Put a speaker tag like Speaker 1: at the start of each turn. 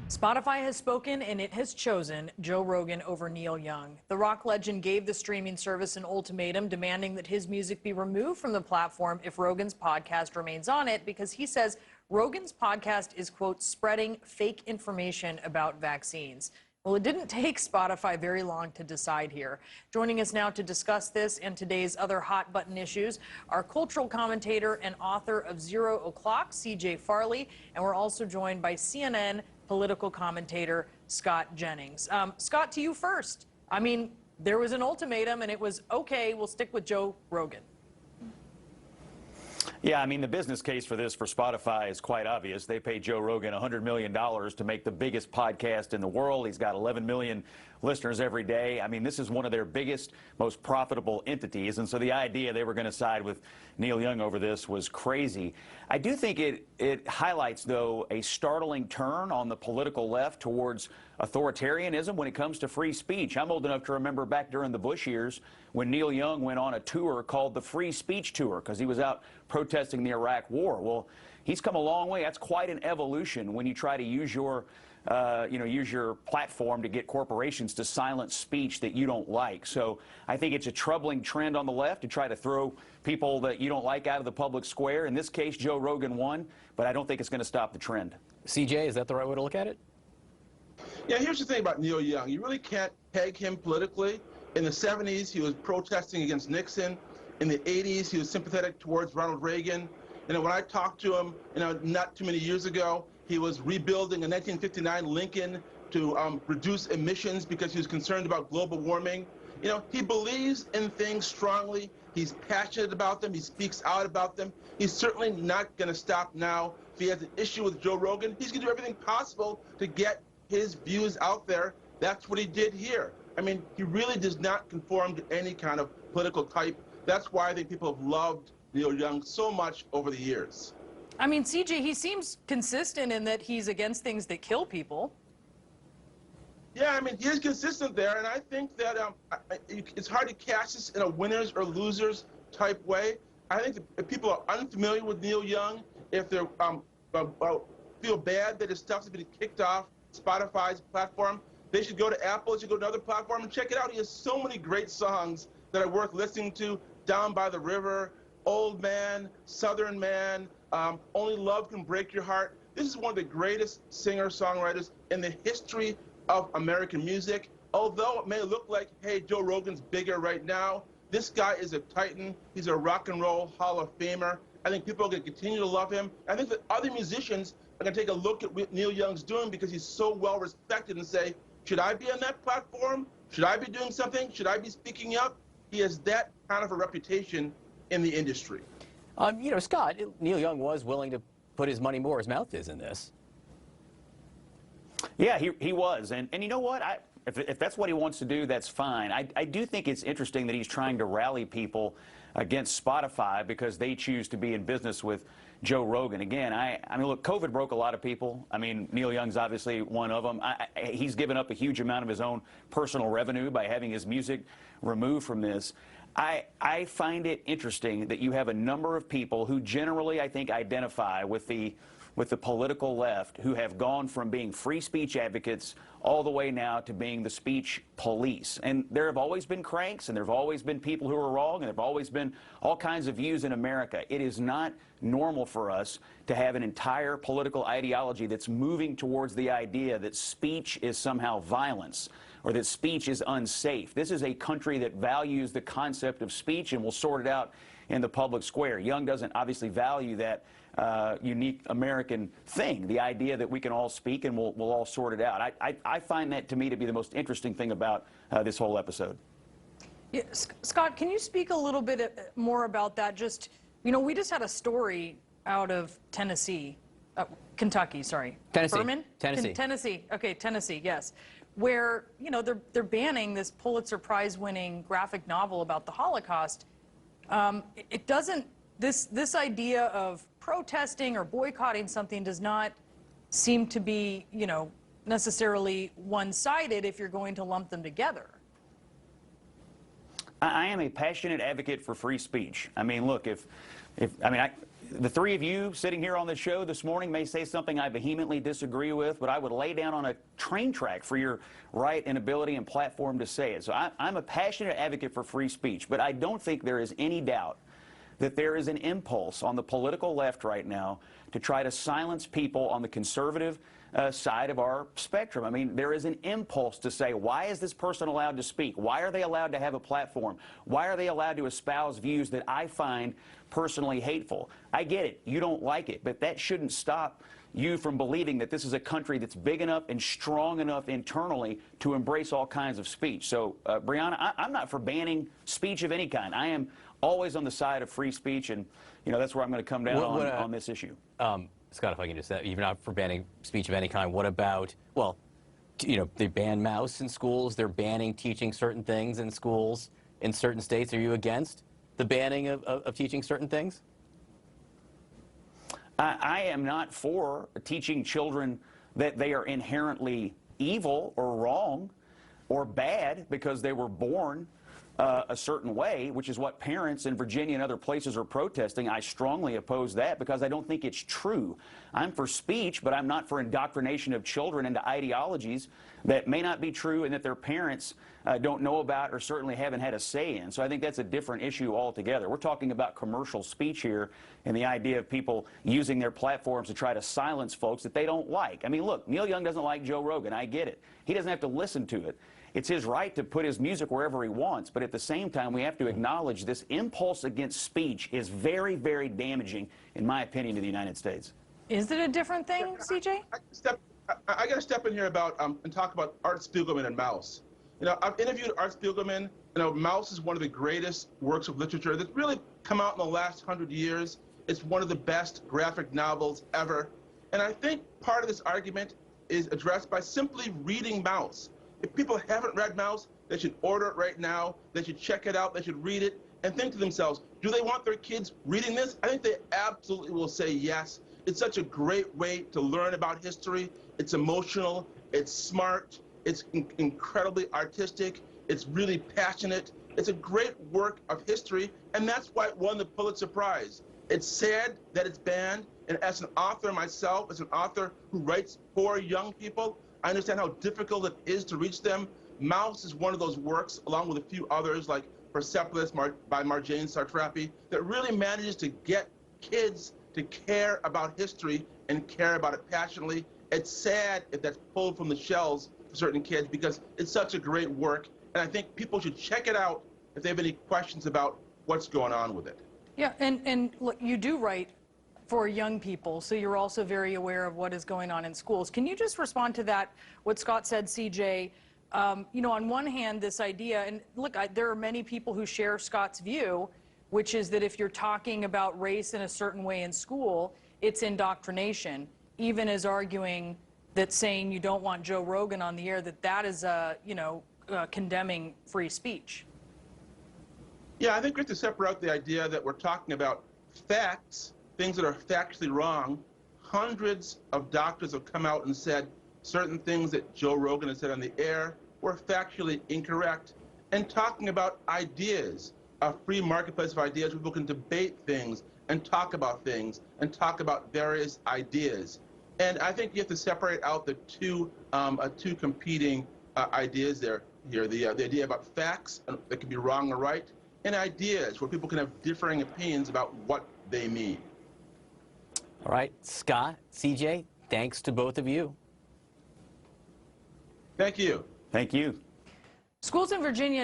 Speaker 1: Spotify has spoken and it has chosen Joe Rogan over Neil Young. The rock legend gave the streaming service an ultimatum demanding that his music be removed from the platform if Rogan's podcast remains on it, because he says Rogan's podcast is, quote, spreading fake information about vaccines. Well, it didn't take Spotify very long to decide here. Joining us now to discuss this and today's other hot button issues, our cultural commentator and author of 0 O'Clock, CJ Farley, and we're also joined by CNN political commentator Scott Jennings. Scott, to you first. I mean, there was an ultimatum and it was, okay, we'll stick with Joe Rogan.
Speaker 2: Yeah, I mean, the business case for this for Spotify is quite obvious. They paid Joe Rogan $100 million to make the biggest podcast in the world. He's got 11 million listeners every day. I mean, this is one of their biggest, most profitable entities. And so the idea they were going to side with Neil Young over this was crazy. I do think it highlights, though, a startling turn on the political left towards authoritarianism when it comes to free speech. I'm old enough to remember back during the Bush years when Neil Young went on a tour called the Free Speech Tour because he was out protesting the Iraq War. Well, he's come a long way. That's quite an evolution when you try to use your use your platform to get corporations to silence speech that you don't like. So I think it's a troubling trend on the left to try to throw people that you don't like out of the public square. In this case, Joe Rogan won, but I don't think it's going to stop the trend.
Speaker 3: CJ, is that the right way to look at it?
Speaker 4: Yeah, here's the thing about Neil Young. You really can't peg him politically. In the 70s, he was protesting against Nixon. In the 80s, he was sympathetic towards Ronald Reagan. And when I talked to him, not too many years ago, he was rebuilding a 1959 Lincoln to reduce emissions because he was concerned about global warming. He believes in things strongly. He's passionate about them. He speaks out about them. He's certainly not going to stop now. If he has an issue with Joe Rogan, he's going to do everything possible to get his views out there. That's what he did here. I mean, he really does not conform to any kind of political type. That's why I think people have loved Neil Young so much over the years.
Speaker 1: I mean, CJ, he seems consistent in that he's against things that kill people.
Speaker 4: Yeah, I mean, he is consistent there, and I think that it's hard to cast this in a winners or losers type way. I think if people are unfamiliar with Neil Young, if they feel bad that his stuff has been kicked off Spotify's platform, they should go to Apple, they should go to another platform and check it out. He has so many great songs that are worth listening to. Down by the River, Old Man, Southern Man, Only Love Can Break Your Heart. This is one of the greatest singer-songwriters in the history of American music. Although it may look like, hey, Joe Rogan's bigger right now, this guy is a titan. He's a rock and roll Hall of Famer. I think people are going to continue to love him. I think that other musicians are going to take a look at what Neil Young's doing because he's so well respected and say, should I be on that platform? Should I be doing something? Should I be speaking up? He has that kind of a reputation in the industry.
Speaker 3: Scott, Neil Young was willing to put his money where his mouth is in this.
Speaker 2: Yeah, he was. And you know what? If that's what he wants to do, that's fine. I do think it's interesting that he's trying to rally people against Spotify because they choose to be in business with Joe Rogan. Again, I mean, look, COVID broke a lot of people. I mean, Neil Young's obviously one of them. He's given up a huge amount of his own personal revenue by having his music removed from this. I find it interesting that you have a number of people who generally, I think, identify with the political left who have gone from being free speech advocates all the way now to being the speech police. And there have always been cranks, and there have always been people who are wrong, and there have always been all kinds of views in America. It is not normal for us to have an entire political ideology that's moving towards the idea that speech is somehow violence or that speech is unsafe. This is a country that values the concept of speech and will sort it out in the public square. Young doesn't obviously value that unique American thing, the idea that we can all speak and we'll all sort it out. I find that to me to be the most interesting thing about this whole episode.
Speaker 1: Yeah, Scott, can you speak a little bit more about that? Just, we just had a story out of Tennessee, Kentucky, sorry.
Speaker 3: Tennessee.
Speaker 1: Furman? Tennessee. Okay, Tennessee, yes. Where, they're banning this Pulitzer Prize-winning graphic novel about the Holocaust. It doesn't, this idea of protesting or boycotting something does not seem to be, necessarily one-sided if you're going to lump them together.
Speaker 2: I am a passionate advocate for free speech. I mean, look, the three of you sitting here on the show this morning may say something I vehemently disagree with, but I would lay down on a train track for your right and ability and platform to say it. So I'm a passionate advocate for free speech, but I don't think there is any doubt that there is an impulse on the political left right now to try to silence people on the conservative side of our spectrum. I mean, there is an impulse to say, why is this person allowed to speak? Why are they allowed to have a platform? Why are they allowed to espouse views that I find personally hateful? I get it. You don't like it, but that shouldn't stop you from believing that this is a country that's big enough and strong enough internally to embrace all kinds of speech. So, Brianna, I'm not for banning speech of any kind. I am always on the side of free speech, and, you know, that's where I'm going to come down on this issue.
Speaker 3: Scott, if I can just say, you're not for banning speech of any kind. What about, well, you know, they ban mouse in schools. They're banning teaching certain things in schools in certain states. Are you against the banning of teaching certain things?
Speaker 2: I am not for teaching children that they are inherently evil or wrong or bad because they were born a certain way, which is what parents in Virginia and other places are protesting. I strongly oppose that because I don't think it's true. I'm for speech, but I'm not for indoctrination of children into ideologies that may not be true and that their parents don't know about or certainly haven't had a say in. So I think that's a different issue altogether. We're talking about commercial speech here and the idea of people using their platforms to try to silence folks that they don't like. I mean, look, Neil Young doesn't like Joe Rogan. I get it. He doesn't have to listen to it. It's his right to put his music wherever he wants, but at the same time, we have to acknowledge this impulse against speech is very, very damaging, in my opinion, to the United States.
Speaker 1: Is it a different thing, CJ?
Speaker 4: I got to step in here about and talk about Art Spiegelman and Mouse. You know, I've interviewed Art Spiegelman. You know, Mouse is one of the greatest works of literature that's really come out in the last 100 years. It's one of the best graphic novels ever. And I think part of this argument is addressed by simply reading Mouse. If people haven't read Mouse, they should order it right now. They should check it out. They should read it and think to themselves, do they want their kids reading this? I think they absolutely will say yes. It's such a great way to learn about history. It's emotional. It's smart. It's incredibly artistic. It's really passionate. It's a great work of history, and that's why it won the Pulitzer Prize. It's sad that it's banned, and as an author myself, as an author who writes for young people, I understand how difficult it is to reach them. Mouse is one of those works, along with a few others like Persepolis by Marjane Satrapi, that really manages to get kids to care about history and care about it passionately. It's sad if that's pulled from the shelves for certain kids because it's such a great work, and I think people should check it out if they have any questions about what's going on with it.
Speaker 1: Yeah, and look, you do write for young people, so you're also very aware of what is going on in schools. Can you just respond to that, what Scott said, CJ? You know, on one hand, this idea, and look, there are many people who share Scott's view, which is that if you're talking about race in a certain way in school, it's indoctrination, even as arguing that saying you don't want Joe Rogan on the air, that is, you know, condemning free speech.
Speaker 4: Yeah, I think we have to separate out the idea that we're talking about facts, things that are factually wrong. Hundreds of doctors have come out and said certain things that Joe Rogan has said on the air were factually incorrect. And talking about ideas, a free marketplace of ideas where people can debate things and talk about things and talk about various ideas. And I think you have to separate out the two competing ideas there. Here, the idea about facts that can be wrong or right, and ideas where people can have differing opinions about what they mean.
Speaker 3: All right, Scott, CJ, thanks to both of you.
Speaker 4: Thank you.
Speaker 2: Thank you.
Speaker 1: Schools in Virginia